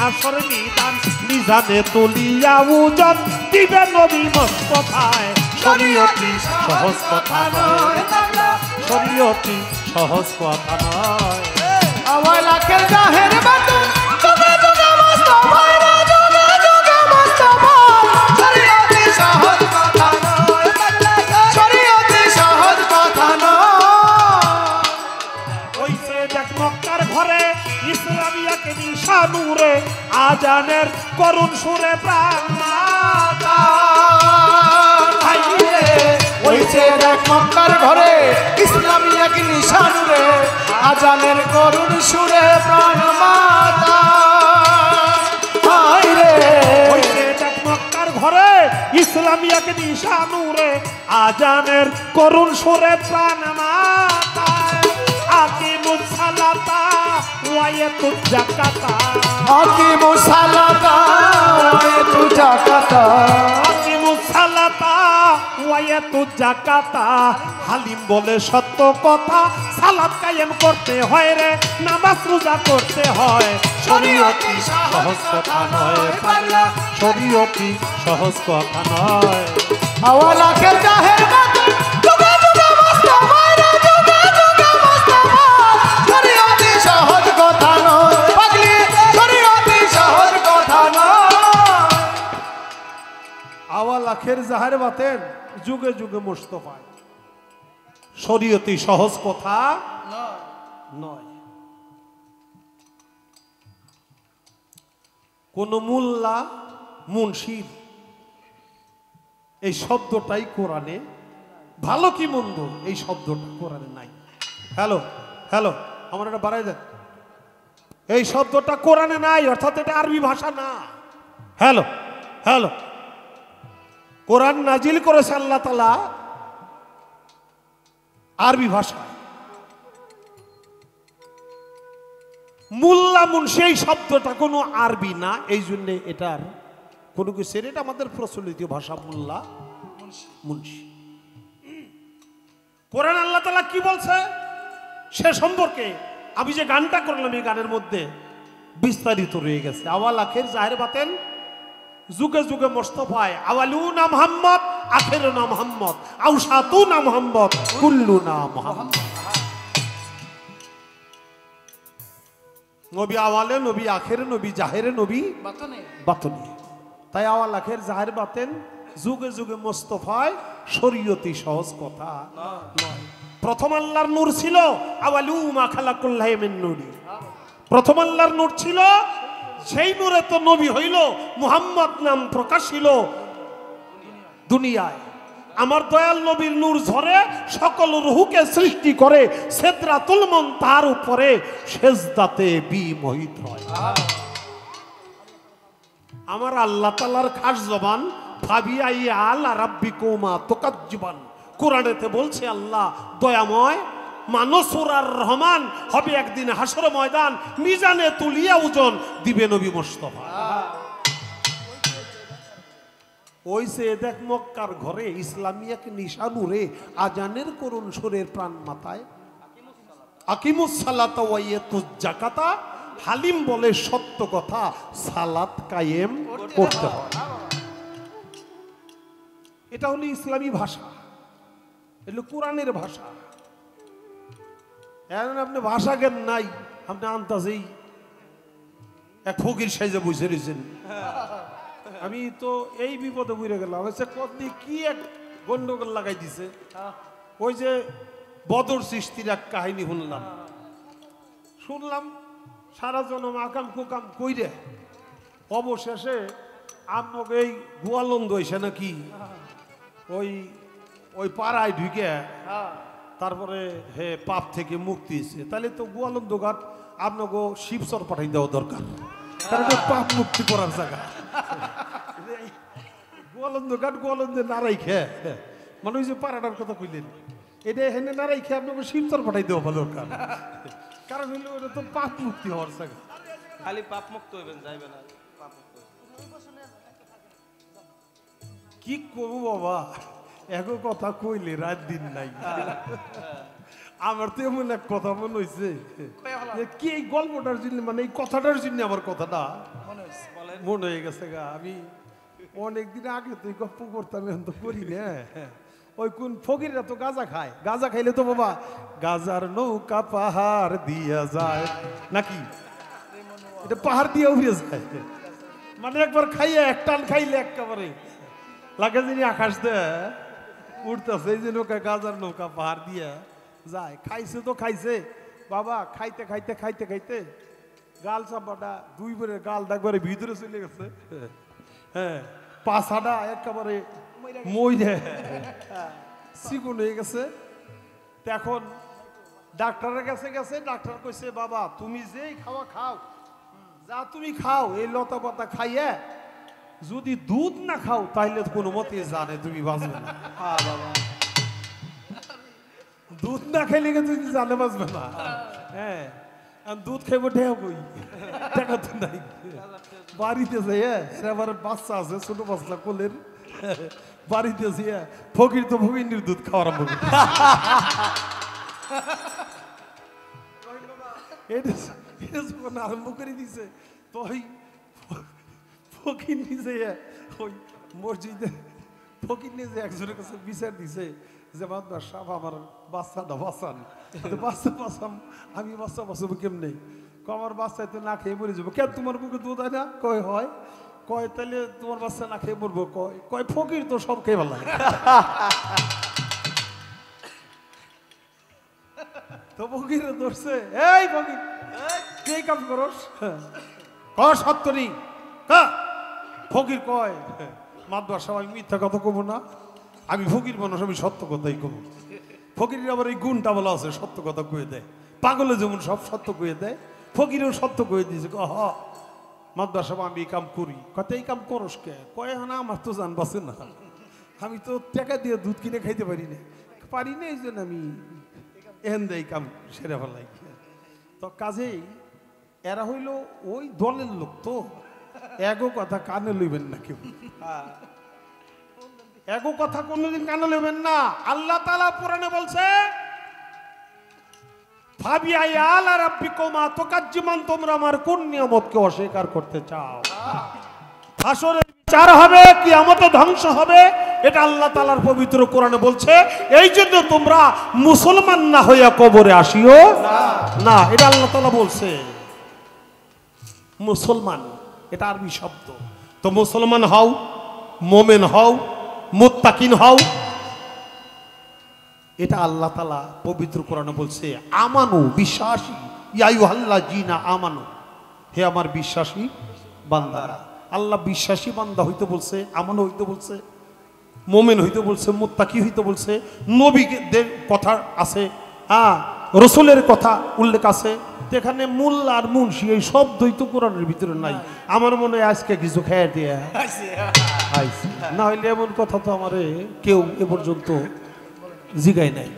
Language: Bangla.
হাসর নিদান মিজানে তুলিয়া ওজন দিবে নবী মুস্তাফায় শরীয়তি সহজ কথা নয় শরীয়তি সহজ কথা নয় আওয়াজ লাখের জাহের বাতন যুগে যুগে মুস্তাফায় যুগে যুগে মুস্তাফায় শরীয়তি সহজ কথা নয় শরীয়তি সহজ কথা নয় ওইসে দেখ মক্কার ঘরে ইসলামিয়াকে নিশানুরে আজানের করুণ সুরে প্রাণ মাতা ওইছে দেখ মক্কার ঘরে ইসলামিয়া কি নিশানুরে আজানের করুণ সুরে প্রাণ মাতা হায়রে ওইসে দেখ মক্কার ঘরে ইসলামিয়াকে নিশানুরে আজানের করুণ সুরে প্রাণ মাতা আকিমুস সালাতা ওয়ায়াতুজ যাকাতা আকিমুস সালাতা ওয়ায়াতুজ যাকাতা আকিমুস সালাতা ওয়ায়াতুজ যাকাতা হালিম বলে সত্য কথা সালাত কায়েম করতে হয় রে নামাজ রোজা করতে হয় শরীয়তি সহজ কথা নয় পাগলা শরীয়তি সহজ কথা নয় আওয়াজ লাখের জাহের বাতন যুগে যুগে মুস্তাফায় যুগে যুগে মুস্তাফায় শরীয়তি সহজ কথা নয় পাগলি শরীয়তি সহজ কথা নয় আওয়াজ লাখের জাহের বাতেন যুগে যুগে মুস্তাফায় শরীয়তি সহজ কথা নয় কোন মোল্লা মুন্সির এই শব্দটাই কোরআনে ভালো কি মন্দ এই শব্দটা কোরআনে নাই হ্যালো হ্যালো আমার এটা বাড়াই দেন এই শব্দটা কোরআনে নাই অর্থাৎ এটা আরবি ভাষা না হ্যালো হ্যালো কোরআন নাজিল করেছে আল্লাহ তাআলা আরবি ভাষা মোল্লা মুন্সি এই শব্দটা কোনো আরবি না এই জন্য এটার কোনো কিছু এটা আমাদের প্রচলিত ভাষা মোল্লা মুন্সি কোরআন আল্লাহ তাআলা কি বলছে সে সম্পর্কে আমি যে গানটা করলাম এই গানের মধ্যে বিস্তারিত রয়ে গেছে আওয়াল আখের জাহের বাতেন যুগে যুগে মুস্তাফায় আওয়ালু না মুহাম্মদ আখেরু না মুহাম্মদ আওসাতু না মুহাম্মদ কুল্লু না মুহাম্মদ নবী আওয়ালে নবী আখেরে নবী জাহেরে নবী বাতনে তাই আওয়াল আখের জাহের বাতেন যুগে যুগে মুস্তাফায় শরীয়তি সহজ কথা নয় প্রথম আল্লাহর নূর ছিল আওয়ালু মা খালাকুল্লাহ মিন নূরি প্রথম আল্লাহর নূর ছিল সেই নূরে তো নবী হইল মুহাম্মদ নাম প্রকাশ হইল দুনিয়ায় আমার দয়াল নবীর নূর ঝরে সকল রূহকে সৃষ্টি করে সিদরাতুল মুনতাহার উপরে সেজদাতে বিমোহিত হয় আমার আল্লাহ তাআলার খাস জবান ফাবিআই আলা রাব্বিকুমা তুকাজ্জিবান কোরআনেতে বলছে আল্লাহ দয়াময় মানসুর আর রহমান হবে একদিন হাসর ময়দান মিজানে তুলিয়া ওজন দিবে নবী মুস্তাফা ওইসে দেখ মক্কার ঘরে ইসলামিয়াক নিশানুরে আজানের করুণ সুরের প্রাণ মাথায় আকিমুস সালাতা ওয়া ইয়াতুজ যাকাতা হালিম বলে সত্য কথা সালাত কায়েম করতে হয় এটা হলো ইসলামী ভাষা এটা কোরআনের ভাষা এখন আপনি ভাষা জ্ঞান নাই আপনি আন্তাজেই এক ফকির সাইজে বসে রয়েছেন আমি তো এই বিপদে বুঝে গেলাম কতদিন কি এক গন্ডগোল লাগাই দিছে ওই যে বদর সৃষ্টির এক কাহিনী শুনলাম সারা জনম আকাম কুকাম কইরে অবশেষে আমাকে এই গোয়ালন্দ হয়েছে নাকি ওই ওই পাড়ায় ঢুকে তারপরে হে পাপ থেকে মুক্তি এসে তাহলে তো গোয়ালন্দ ঘাট আপনাকে শিবসর পাঠাই দেওয়া দরকার কারণ পাপ মুক্তি করার জায়গা গোয়ালন্দ ঘাট গোয়ালন্দে নারাই খেয়ে মানে ওই যে পাড়াটার কথা কইলেন এটা হেনে নারাই খেয়ে আপনাকে শিবসর পাঠাই দেওয়া ভালো দরকার কারণ হইলে ওটা তো পাপ মুক্তি হওয়ার জায়গা খালি পাপ মুক্ত হইবেন যাইবেন না পাপ মুক্ত কি করবো বাবা এক কথা কইলে রাত দিন নাই আমার তো এমন এক কথা মনে হয়েছে কি এই গল্পটার জন্য মানে এই কথাটার জন্য আমার কথাটা মনে হয়ে গেছে গা আমি অনেকদিন আগে তুই গপ্প করতাম এখন তো করি না ওই কোন ফকিররা তো গাঁজা খায় গাঁজা খাইলে তো বাবা গাজার নৌকা পাহাড় দিয়া যায় নাকি এটা পাহাড় দিয়ে উড়ে যায় মানে একবার খাইয়ে এক টান খাইলে একেবারে লাগে যিনি আকাশ দেয় উঠতেছে এই যে নৌকা গাজার নৌকা পাহাড় দিয়া যায় খাইছে তো খাইছে বাবা খাইতে খাইতে খাইতে খাইতে গাল চাপাটা দুই বেড়ে গালটা একবারে ভিতরে চলে গেছে হ্যাঁ পাছাটা একেবারে মইরে চিকুন হয়ে গেছে এখন ডাক্তারের কাছে গেছে ডাক্তার কইছে বাবা তুমি যেই খাওয়া খাও যা তুমি খাও এই লতা পাতা খাইয়ে যদি দুধ না খাও তাহলে কোনো মতে জানে তুমি বাঁচবে না বাবা দুধ না খাইলে তুমি জানে বাঁচবে না হ্যাঁ আর দুধ খাইবো ঢেউ কই টাকা তো নাই বাড়িতে যাইয়া সে আবার বাচ্চা আছে ছোট বাচ্চা কোলের বাড়িতে যাইয়া ফকির তো ফকির দুধ খাওয়া আরম্ভ করে এটা যখন আরম্ভ করে দিছে তো ওই ফকির নিজে ওই মসজিদে ফকির নিজে একজনের কাছে বিচার দিছে যে মাদবার সাহেব আমার বাচ্চাটা বাঁচান বাচ্চা বাঁচাম আমি বাচ্চা বাঁচাবো কেমনি আমার বাচ্চায় তো না খেয়ে মরে যাবো কেন তোমার মুখে দুধ হয় না কয় হয় কয় তাহলে তোমার বাচ্চা না খেয়ে মরবো কয় কয় ফকির তো সব খেয়ে ভালো লাগে তো ফকিরে ধরছে এই ফকির কে কাম করস কর সত্য নেই ফকির কয় মাদবার সাহেব আমি মিথ্যা কথা কব না আমি ফকির মানুষ আমি সত্য কথাই কব ফকিরের আবার এই গুণটা বলা আছে সত্য কথা কয়ে দেয় পাগলে যেমন সব সত্য কয়ে দেয় ফকিরেও সত্য কয়ে দিয়েছে হ মাদবার সাহেব আমি এই কাম করি কত এই কাম করস কে কয় না আমার তো জান বাসে না আমি তো টাকা দিয়ে দুধ কিনে খাইতে পারি না এই জন্য আমি এহেন দেয় কাম সেরে ফেলাই তো কাজেই এরা হইল ওই দলের লোক তো এগো কথা কানে লইবেন না কেউ এগো কথা কোনদিন কানে লইবেন না আল্লাহ তাআলা কোরআনে বলছে ফাবিআইআলা রাব্বিকুমা তুকাজ্জিমান তোমরা আমার কোন নিয়ামতকে অস্বীকার করতে চাও হাসরে বিচার হবে কিয়ামতে ধ্বংস হবে এটা আল্লাহ তাআলার পবিত্র কোরআনে বলছে এই জন্য তোমরা মুসলমান না হইয়া কবরে আসিও না এটা আল্লাহ তাআলা বলছে মুসলমান এটা আরবি শব্দ তো মুসলমান হও মোমেন হও মুত্তাকিন হও এটা আল্লাহ তাআলা পবিত্র কোরআনে বলছে আমানু বিশ্বাসী ইয়া আইয়ুহাল্লাযিনা আমানু হে আমার বিশ্বাসী বান্দারা আল্লাহ বিশ্বাসী বান্দা হইতে বলছে আমানু হইতে বলছে মোমেন হইতে বলছে মুত্তাকি হইতে বলছে নবীদের কথা আছে রসুলের কথা উল্লেখ আছে এখানে মোল্লা আর মুন্সি এই শব্দই তো কোরআনের ভিতরে নাই আমার মনে হয় আজকে কিছু খেয়ে দিয়ে না হইলে এমন কথা তো আমারে কেউ এ পর্যন্ত জিগায় নাই